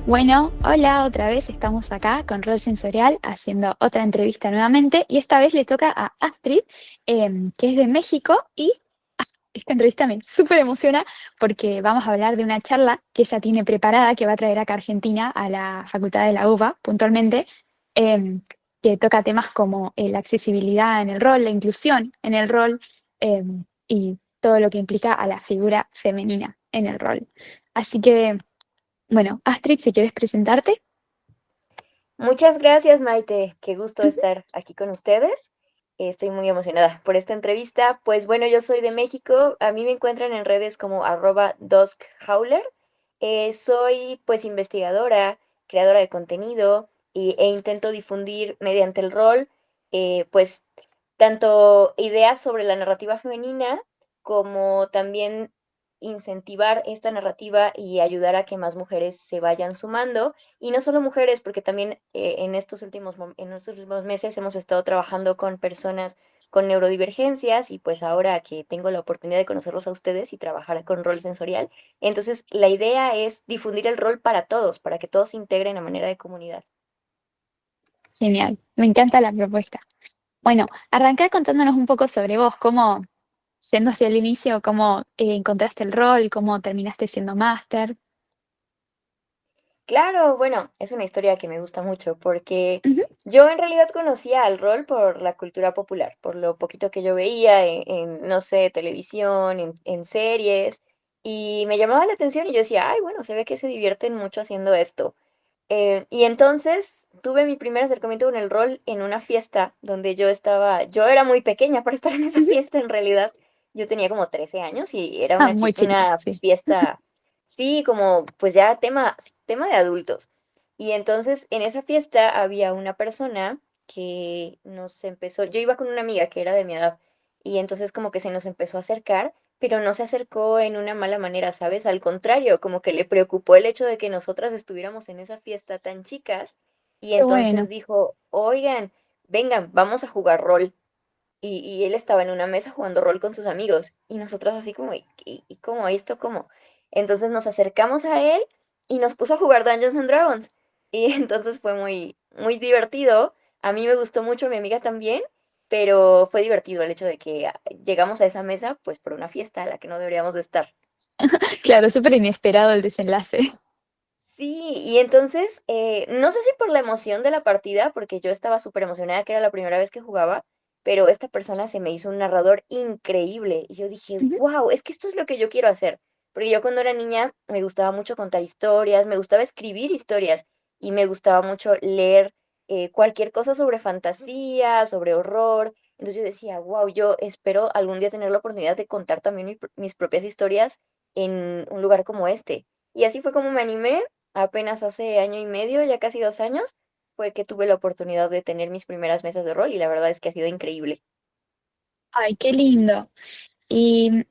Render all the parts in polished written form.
Bueno, hola, otra vez estamos acá con Rol Sensorial haciendo otra entrevista nuevamente y esta vez le toca a Astrid, que es de México y esta entrevista me súper emociona porque vamos a hablar de una charla que ella tiene preparada que va a traer acá a Argentina a la Facultad de la UBA puntualmente, em, que toca temas como la accesibilidad en el rol, la inclusión en el rol y todo lo que implica a la figura femenina en el rol. Así que... Bueno, Astrid, si quieres presentarte. Muchas gracias, Maite. Qué gusto Ujú. estar aquí con ustedes. Estoy muy emocionada por esta entrevista. Pues bueno, yo soy de México. A mí me encuentran en redes como @duskhowler. Soy pues investigadora, creadora de contenido e intento difundir mediante el rol pues tanto ideas sobre la narrativa femenina como también incentivar esta narrativa y ayudar a que más mujeres se vayan sumando. Y no solo mujeres, porque también en estos últimos meses hemos estado trabajando con personas con neurodivergencias y pues ahora que tengo la oportunidad de conocerlos a ustedes y trabajar con rol sensorial, entonces la idea es difundir el rol para todos, para que todos se integren a manera de comunidad. Genial, me encanta la propuesta. Bueno, arrancá contándonos un poco sobre vos, cómo, yendo hacia el inicio, cómo encontraste el rol, cómo terminaste siendo máster. Claro, bueno, es una historia que me gusta mucho porque Ujú. yo en realidad conocía al rol por la cultura popular, por lo poquito que yo veía no sé, televisión, en series, y me llamaba la atención y yo decía, ay, bueno, se ve que se divierten mucho haciendo esto. Y entonces tuve mi primer acercamiento con el rol en una fiesta donde yo era muy pequeña para estar en esa Ujú. fiesta en realidad. Yo tenía como 13 años y era Ah, muy chiquita, una sí. fiesta, sí, como pues ya tema de adultos. Y entonces en esa fiesta había una persona que nos empezó, yo iba con una amiga que era de mi edad y entonces como que se nos empezó a acercar, pero no se acercó en una mala manera, ¿sabes? Al contrario, como que le preocupó el hecho de que nosotras estuviéramos en esa fiesta tan chicas y Qué entonces bueno. dijo, oigan, vengan, vamos a jugar rol. Y él estaba en una mesa jugando rol con sus amigos y nosotras así como, ¿y cómo esto? ¿Cómo? Entonces nos acercamos a él y nos puso a jugar Dungeons and Dragons. Y entonces fue muy divertido. A mí me gustó mucho, a mi amiga también, pero fue divertido el hecho de que llegamos a esa mesa pues por una fiesta a la que no deberíamos de estar. Claro, súper inesperado el desenlace. Sí, y entonces, no sé si por la emoción de la partida, porque yo estaba súper emocionada que era la primera vez que jugaba, pero esta persona se me hizo un narrador increíble y yo dije, Ujú. wow, es que esto es lo que yo quiero hacer, porque yo cuando era niña me gustaba mucho contar historias, me gustaba escribir historias y me gustaba mucho leer cualquier cosa sobre fantasía, sobre horror. Entonces yo decía, wow, yo espero algún día tener la oportunidad de contar también mis propias historias en un lugar como este. Y así fue como me animé. Apenas hace año y medio, ya casi 2 años, fue que tuve la oportunidad de tener mis primeras mesas de rol y la verdad es que ha sido increíble. Ay, qué lindo. Y,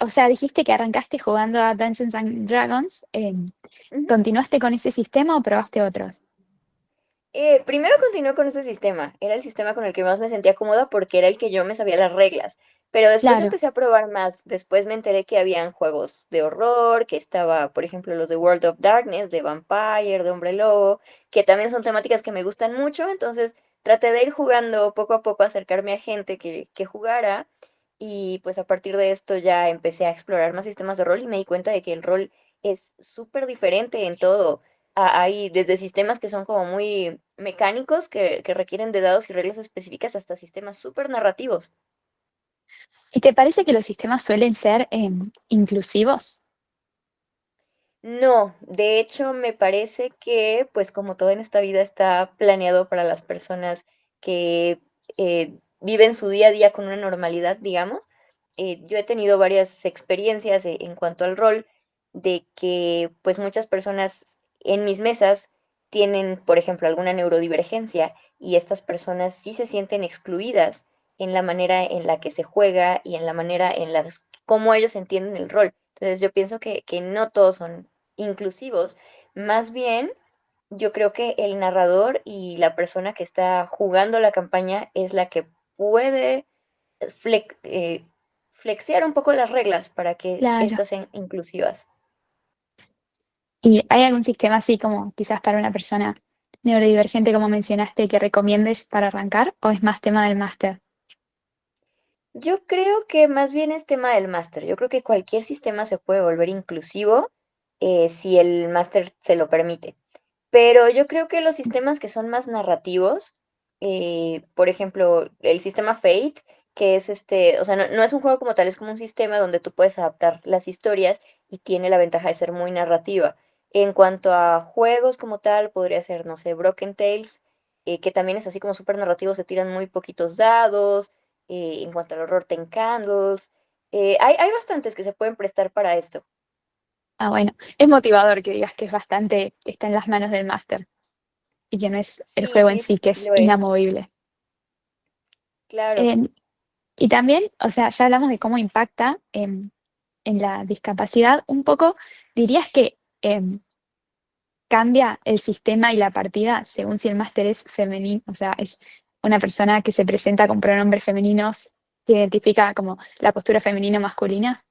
o sea, dijiste que arrancaste jugando a Dungeons and Dragons. Ujú. ¿Continuaste con ese sistema o probaste otros? Primero continué con ese sistema, era el sistema con el que más me sentía cómoda porque era el que yo me sabía las reglas, pero después Claro. empecé a probar más, después me enteré que habían juegos de horror, que estaba, por ejemplo, los de World of Darkness, de Vampire, de Hombre Lobo, que también son temáticas que me gustan mucho, entonces traté de ir jugando poco a poco, acercarme a gente que jugara y pues a partir de esto ya empecé a explorar más sistemas de rol y me di cuenta de que el rol es súper diferente en todo. Hay desde sistemas que son como muy mecánicos, que requieren de dados y reglas específicas, hasta sistemas súper narrativos. ¿Y te parece que los sistemas suelen ser inclusivos? No, de hecho me parece que, pues como todo en esta vida está planeado para las personas que viven su día a día con una normalidad, digamos. Yo he tenido varias experiencias en cuanto al rol de que, pues muchas personas en mis mesas tienen, por ejemplo, alguna neurodivergencia y estas personas sí se sienten excluidas en la manera en la que se juega y en la manera en la cómo ellos entienden el rol. Entonces yo pienso que no todos son inclusivos, más bien yo creo que el narrador y la persona que está jugando la campaña es la que puede flex- eh, flexear un poco las reglas para que Claro. éstas sean inclusivas. ¿Y hay algún sistema así como quizás para una persona neurodivergente, como mencionaste, que recomiendes para arrancar o es más tema del máster? Yo creo que más bien es tema del máster. Yo creo que cualquier sistema se puede volver inclusivo si el máster se lo permite. Pero yo creo que los sistemas que son más narrativos, por ejemplo, el sistema Fate, que es o sea, no es un juego como tal, es como un sistema donde tú puedes adaptar las historias y tiene la ventaja de ser muy narrativa. En cuanto a juegos como tal, podría ser, no sé, Broken Tales, que también es así como súper narrativo, se tiran muy poquitos dados. En cuanto al horror, Ten Candles. Hay bastantes que se pueden prestar para esto. Ah, bueno, es motivador que digas que es bastante, está en las manos del máster y que no es el Sí, juego en sí, sí que sí es lo es. inamovible. Claro. Eh, y también, o sea, ya hablamos de cómo impacta en la discapacidad. Un poco, dirías que cambia el sistema y la partida según si el máster es femenino, o sea, es una persona que se presenta con pronombres femeninos, que identifica como la postura femenina o masculina.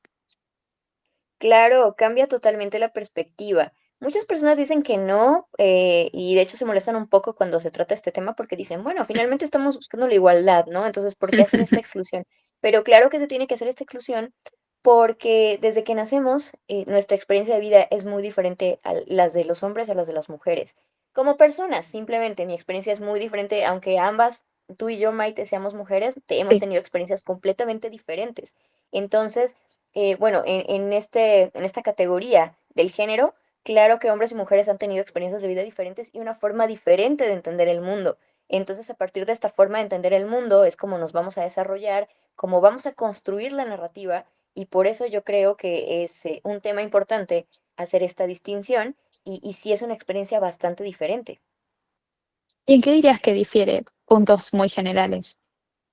Claro, cambia totalmente la perspectiva. Muchas personas dicen que no, y de hecho se molestan un poco cuando se trata este tema porque dicen, bueno, finalmente estamos buscando la igualdad, ¿no? Entonces, ¿por qué hacer esta exclusión? Pero claro que se tiene que hacer esta exclusión porque desde que nacemos, nuestra experiencia de vida es muy diferente a las de los hombres a las de las mujeres. Como personas, simplemente mi experiencia es muy diferente, aunque ambas, tú y yo, Maite, seamos mujeres, hemos Sí. tenido experiencias completamente diferentes. Entonces, bueno, en esta categoría del género, claro que hombres y mujeres han tenido experiencias de vida diferentes y una forma diferente de entender el mundo. Entonces, a partir de esta forma de entender el mundo, es como nos vamos a desarrollar, cómo vamos a construir la narrativa, y por eso yo creo que es un tema importante hacer esta distinción, y sí es una experiencia bastante diferente. ¿Y en qué dirías que difiere? Puntos muy generales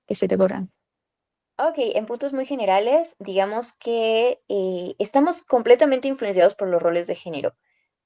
que se te ocurran. Ok, en puntos muy generales, digamos que estamos completamente influenciados por los roles de género.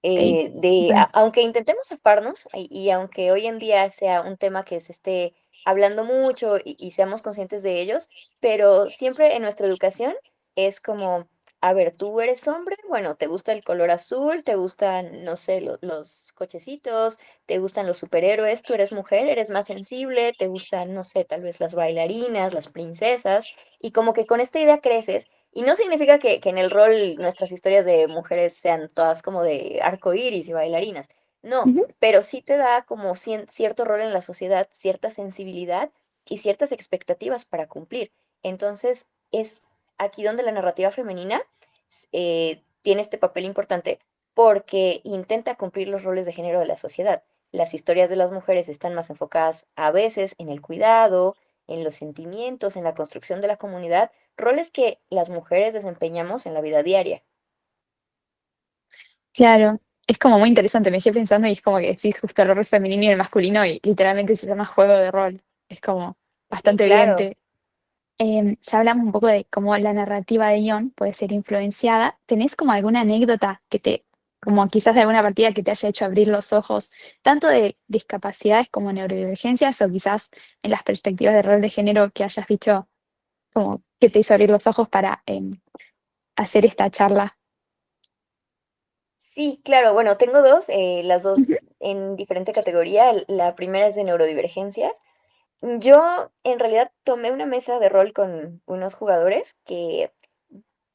Sí, total. Aunque intentemos zafarnos y aunque hoy en día sea un tema que se esté hablando mucho y seamos conscientes de ellos, pero siempre en nuestra educación es como, a ver, tú eres hombre, bueno, te gusta el color azul, te gustan, no sé, los cochecitos, te gustan los superhéroes, tú eres mujer, eres más sensible, te gustan, no sé, tal vez las bailarinas, las princesas, y como que con esta idea creces, y no significa que en el rol nuestras historias de mujeres sean todas como de arco iris y bailarinas, no, Ujú. pero sí te da como cierto rol en la sociedad, cierta sensibilidad y ciertas expectativas para cumplir. Entonces, es aquí donde la narrativa femenina tiene este papel importante porque intenta cumplir los roles de género de la sociedad. Las historias de las mujeres están más enfocadas a veces en el cuidado, en los sentimientos, en la construcción de la comunidad, roles que las mujeres desempeñamos en la vida diaria. Claro, es como muy interesante, me quedé pensando y es como que decís justo el rol femenino y el masculino y literalmente se llama juego de rol. Es como Sí, bastante claro. evidente. Ya hablamos un poco de cómo la narrativa de guión puede ser influenciada. ¿Tenés como alguna anécdota que te, como quizás de alguna partida que te haya hecho abrir los ojos, tanto de discapacidades como neurodivergencias, o quizás en las perspectivas de rol de género que hayas dicho, como que te hizo abrir los ojos para hacer esta charla? Sí, claro. Bueno, tengo dos, las dos Ujú. en diferente categoría. La primera es de neurodivergencias. Yo en realidad tomé una mesa de rol con unos jugadores que,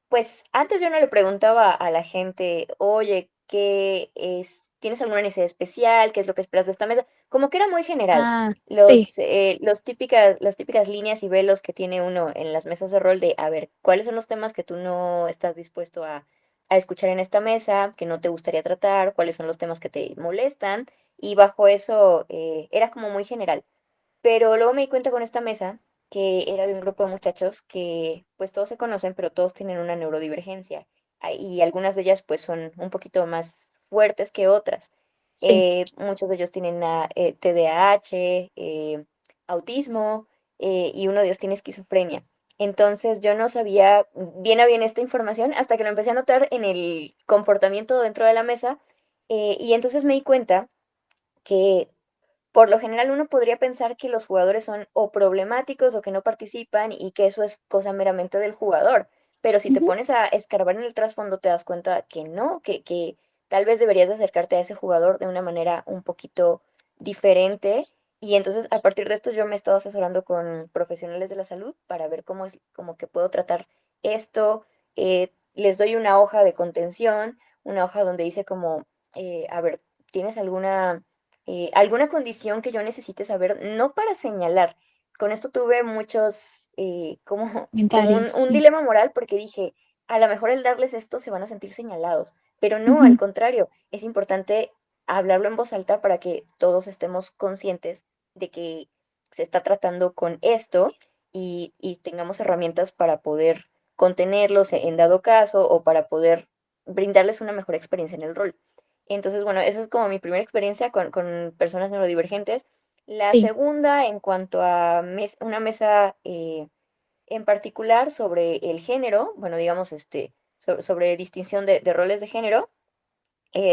pues antes yo no le preguntaba a la gente, oye, ¿qué es? ¿Tienes alguna necesidad especial? ¿Qué es lo que esperas de esta mesa? Como que era muy general. Ah, sí. Las típicas líneas y velos que tiene uno en las mesas de rol de, a ver, ¿cuáles son los temas que tú no estás dispuesto a escuchar en esta mesa, que no te gustaría tratar? ¿Cuáles son los temas que te molestan? Y bajo eso era como muy general. Pero luego me di cuenta con esta mesa que era de un grupo de muchachos que pues todos se conocen, pero todos tienen una neurodivergencia. Y algunas de ellas pues son un poquito más fuertes que otras. Sí. Muchos de ellos tienen TDAH, autismo, y uno de ellos tiene esquizofrenia. Entonces yo no sabía bien a bien esta información hasta que lo empecé a notar en el comportamiento dentro de la mesa, y entonces me di cuenta que por lo general uno podría pensar que los jugadores son o problemáticos o que no participan y que eso es cosa meramente del jugador. Pero si te Ujú. pones a escarbar en el trasfondo te das cuenta que no, que tal vez deberías de acercarte a ese jugador de una manera un poquito diferente. Y entonces a partir de esto yo me he estado asesorando con profesionales de la salud para ver cómo es, como que puedo tratar esto. Les doy una hoja de contención, una hoja donde dice como, a ver, ¿tienes alguna condición que yo necesite saber? No para señalar. Con esto tuve muchos, como Comentarios, un sí. dilema moral porque dije, a lo mejor el darles esto se van a sentir señalados, pero no, al Ujú. contrario, es importante hablarlo en voz alta para que todos estemos conscientes de que se está tratando con esto y tengamos herramientas para poder contenerlos en dado caso o para poder brindarles una mejor experiencia en el rol. Entonces, bueno, esa es como mi primera experiencia con personas neurodivergentes. La Sí, segunda, en cuanto a una mesa en particular sobre el género, bueno, digamos, sobre distinción de roles de género,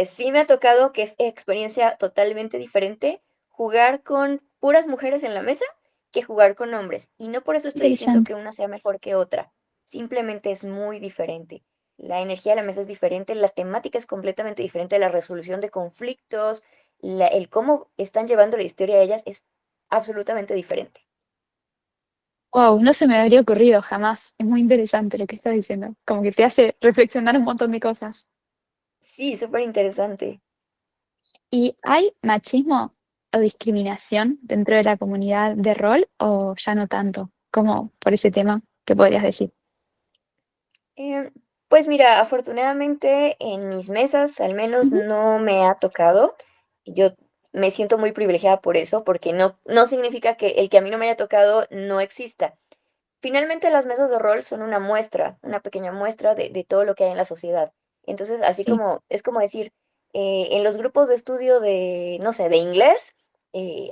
sí me ha tocado que es experiencia totalmente diferente jugar con puras mujeres en la mesa que jugar con hombres. Y no por eso estoy diciendo interesante. que una sea mejor que otra, simplemente es muy diferente. La energía de la mesa es diferente, la temática es completamente diferente, la resolución de conflictos, el cómo están llevando la historia a ellas es absolutamente diferente. Wow, no se me habría ocurrido jamás. Es muy interesante lo que estás diciendo. Como que te hace reflexionar un montón de cosas. Sí, súper interesante. ¿Y hay machismo o discriminación dentro de la comunidad de rol o ya no tanto? Como por ese tema, ¿qué podrías decir? Em, pues mira, afortunadamente en mis mesas al menos Ujú. no me ha tocado. Y yo me siento muy privilegiada por eso, porque no significa que el que a mí no me haya tocado no exista. Finalmente las mesas de rol son una muestra, una pequeña muestra de todo lo que hay en la sociedad. Entonces, así Sí, como, es como decir, en los grupos de estudio de, no sé, de inglés,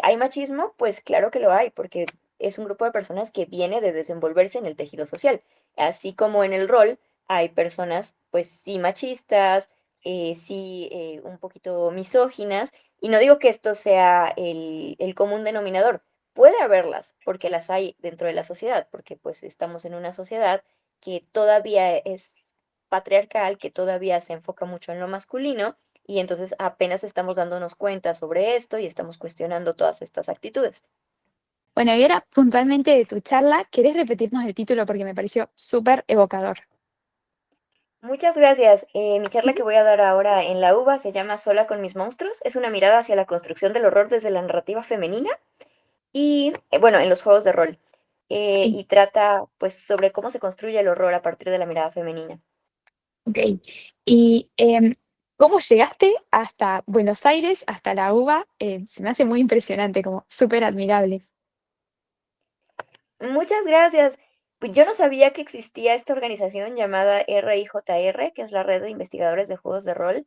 ¿hay machismo? Pues claro que lo hay, porque es un grupo de personas que viene de desenvolverse en el tejido social. Así como en el rol hay personas, pues sí machistas, sí un poquito misóginas, y no digo que esto sea el común denominador, puede haberlas, porque las hay dentro de la sociedad, porque pues estamos en una sociedad que todavía es patriarcal, que todavía se enfoca mucho en lo masculino, y entonces apenas estamos dándonos cuenta sobre esto y estamos cuestionando todas estas actitudes. bueno, y ahora puntualmente de tu charla, ¿querés repetirnos el título porque me pareció súper evocador? Muchas gracias. Mi charla Ujú. que voy a dar ahora en la UBA se llama Sola con mis monstruos. Es una mirada hacia la construcción del horror desde la narrativa femenina y, bueno, en los juegos de rol. Sí, Y trata, pues, sobre cómo se construye el horror a partir de la mirada femenina. ok. ¿Y cómo llegaste hasta Buenos Aires, hasta la UBA? Se me hace muy impresionante, como súper admirable. Muchas gracias. Pues yo no sabía que existía esta organización llamada RIJR, que es la Red de Investigadores de Juegos de Rol.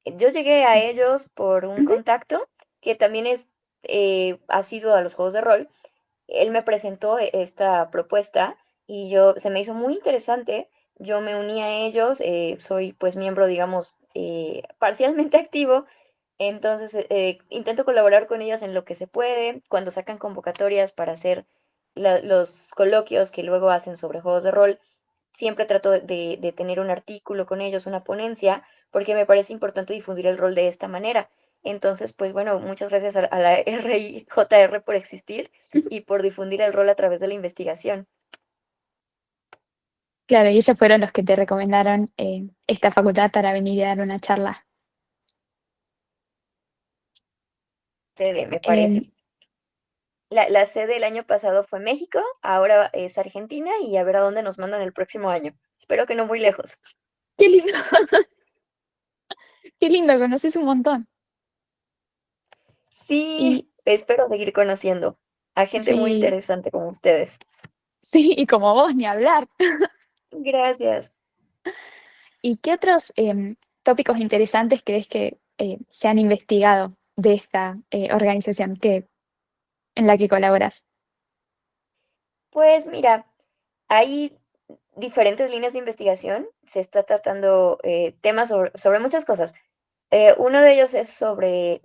Yo llegué a ellos por un Ujú. contacto que también ha sido a los Juegos de Rol. Él me presentó esta propuesta y se me hizo muy interesante. Yo me uní a ellos, soy pues miembro, digamos, parcialmente activo. Entonces, intento colaborar con ellos en lo que se puede, cuando sacan convocatorias para hacer los coloquios que luego hacen sobre juegos de rol. Siempre trato de tener un artículo con ellos, una ponencia, porque me parece importante difundir el rol de esta manera. Entonces, pues bueno, muchas gracias a la RIJR por existir y por difundir el rol a través de la investigación. Claro, y ellos fueron los que te recomendaron esta facultad para venir a dar una charla. Sede, me Em, parece. La sede el año pasado fue México, ahora es Argentina y a ver a dónde nos mandan el próximo año. Espero que no muy lejos. qué lindo, qué lindo, conoces un montón. Sí, Y espero seguir conociendo a gente muy sí, interesante como ustedes. sí, y como vos, ni hablar. Gracias. ¿Y qué otros tópicos interesantes crees que se han investigado de esta organización en la que colaboras? Pues mira, hay diferentes líneas de investigación. Se está tratando temas sobre muchas cosas. Uno de ellos es sobre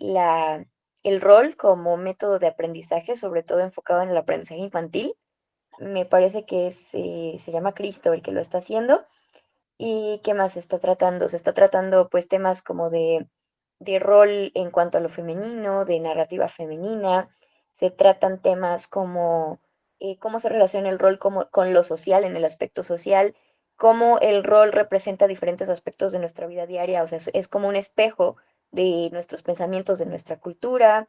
el rol como método de aprendizaje, sobre todo enfocado en el aprendizaje infantil. Me parece que se llama Cristo el que lo está haciendo. ¿Y qué más se está tratando? Se está tratando pues temas como de rol en cuanto a lo femenino, de narrativa femenina. Se tratan temas como cómo se relaciona el rol con lo social, en el aspecto social, cómo el rol representa diferentes aspectos de nuestra vida diaria, o sea, es como un espejo de nuestros pensamientos, de nuestra cultura.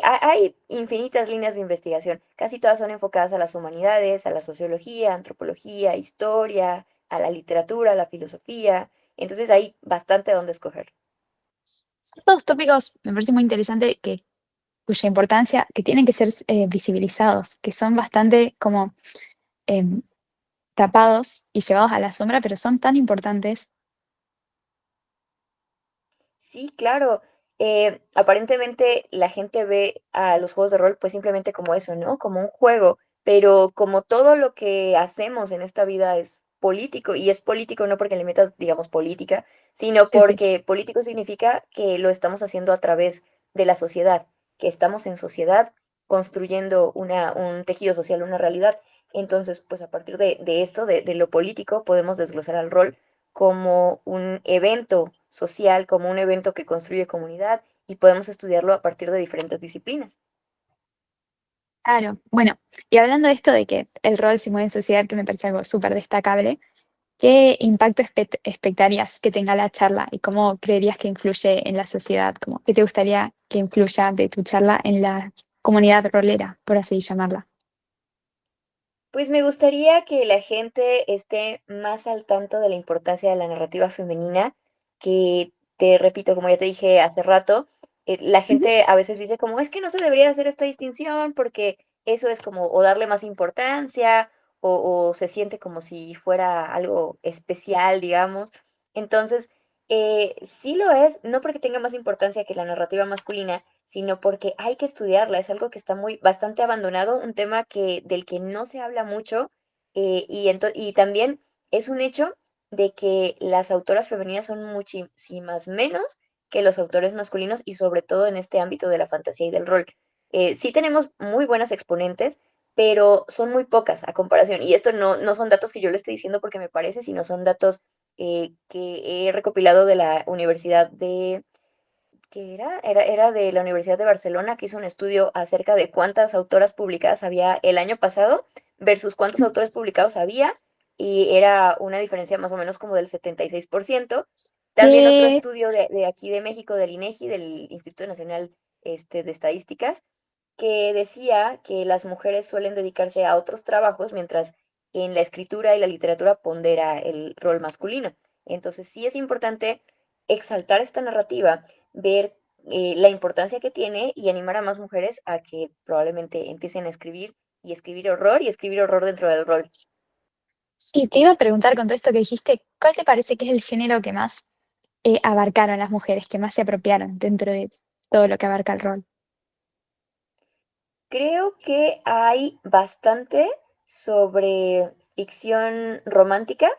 Hay infinitas líneas de investigación, casi todas son enfocadas a las humanidades, a la sociología, antropología, historia, a la literatura, a la filosofía. Entonces hay bastante donde escoger. Son todos tópicos, me parece muy interesante, cuya importancia, que tienen que ser visibilizados, que son bastante como em, tapados y llevados a la sombra, pero son tan importantes. Sí, claro. Aparentemente la gente ve a los juegos de rol pues simplemente como eso, ¿no? Como un juego, pero como todo lo que hacemos en esta vida es político, y es político no porque le metas, digamos, política, sino Sí, sí. porque político significa que lo estamos haciendo a través de la sociedad, que estamos en sociedad construyendo un tejido social, una realidad. Entonces, pues a partir de esto, de lo político, podemos desglosar al rol como un evento social, como un evento que construye comunidad, y podemos estudiarlo a partir de diferentes disciplinas. Claro. Bueno, y hablando de esto de que el rol se mueve en sociedad, que me parece algo súper destacable, ¿qué impacto expectarías que tenga la charla y cómo creerías que influye en la sociedad? Como, ¿qué te gustaría que influya de tu charla en la comunidad rolera, por así llamarla? Pues me gustaría que la gente esté más al tanto de la importancia de la narrativa femenina, que te repito, como ya te dije hace rato, la Ujú. gente a veces dice como, es que no se debería hacer esta distinción porque eso es como o darle más importancia o se siente como si fuera algo especial, digamos. Entonces, sí lo es, no porque tenga más importancia que la narrativa masculina, sino porque hay que estudiarla. Es algo que está muy bastante abandonado, un tema del que no se habla mucho, y también es un hecho de que las autoras femeninas son muchísimas menos que los autores masculinos, y sobre todo en este ámbito de la fantasía y del rol. Sí tenemos muy buenas exponentes, pero son muy pocas a comparación. Y esto no son datos que yo le estoy diciendo porque me parece, sino son datos que he recopilado de la Universidad de ¿qué era? Era de la Universidad de Barcelona, que hizo un estudio acerca de cuántas autoras publicadas había el año pasado versus cuántos autores publicados había, y era una diferencia más o menos como del 76%. También otro ¿Qué? estudio de aquí de México, del INEGI, del Instituto Nacional de Estadísticas, que decía que las mujeres suelen dedicarse a otros trabajos, mientras en la escritura y la literatura pondera el rol masculino. Entonces sí es importante exaltar esta narrativa, ver la importancia que tiene, y animar a más mujeres a que probablemente empiecen a escribir y escribir horror dentro del rol. Sí, te iba a preguntar con todo esto que dijiste, ¿cuál te parece que es el género que más abarcaron las mujeres, que más se apropiaron dentro de todo lo que abarca el rol? Creo que hay bastante sobre ficción romántica.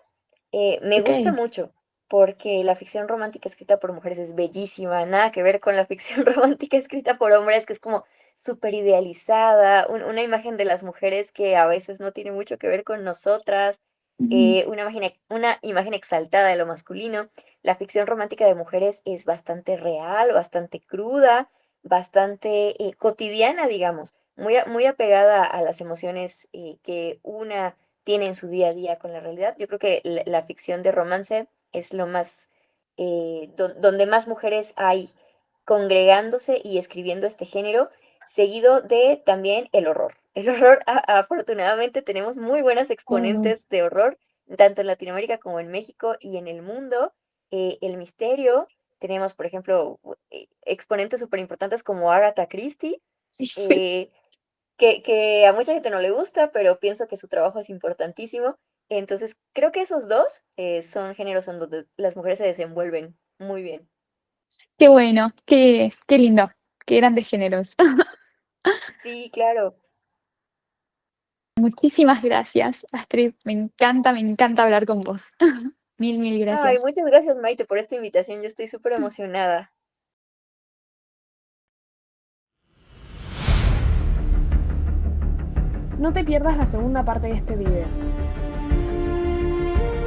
Me Ok. gusta mucho porque la ficción romántica escrita por mujeres es bellísima, nada que ver con la ficción romántica escrita por hombres, que es como súper idealizada, una imagen de las mujeres que a veces no tiene mucho que ver con nosotras, Ujú. una imagen exaltada de lo masculino. La ficción romántica de mujeres es bastante real, bastante cruda, bastante cotidiana, digamos, muy apegada a las emociones que una tiene en su día a día con la realidad. Yo creo que la ficción de romance es lo más, donde más mujeres hay congregándose y escribiendo este género, seguido de también el horror. El horror, afortunadamente, tenemos muy buenas Oh, exponentes de horror, tanto en Latinoamérica como en México y en el mundo. El misterio, tenemos, por ejemplo, exponentes súper importantes como Agatha Christie, sí. eh, que a mucha gente no le gusta, pero pienso que su trabajo es importantísimo. Entonces, creo que esos dos son géneros en donde las mujeres se desenvuelven muy bien. Qué bueno, qué lindo, qué grandes géneros. Sí, claro. Muchísimas gracias, Astrid. Me encanta hablar con vos. Mil Ay, gracias. muchas gracias, Maite, por esta invitación. Yo estoy súper emocionada. No te pierdas la segunda parte de este video.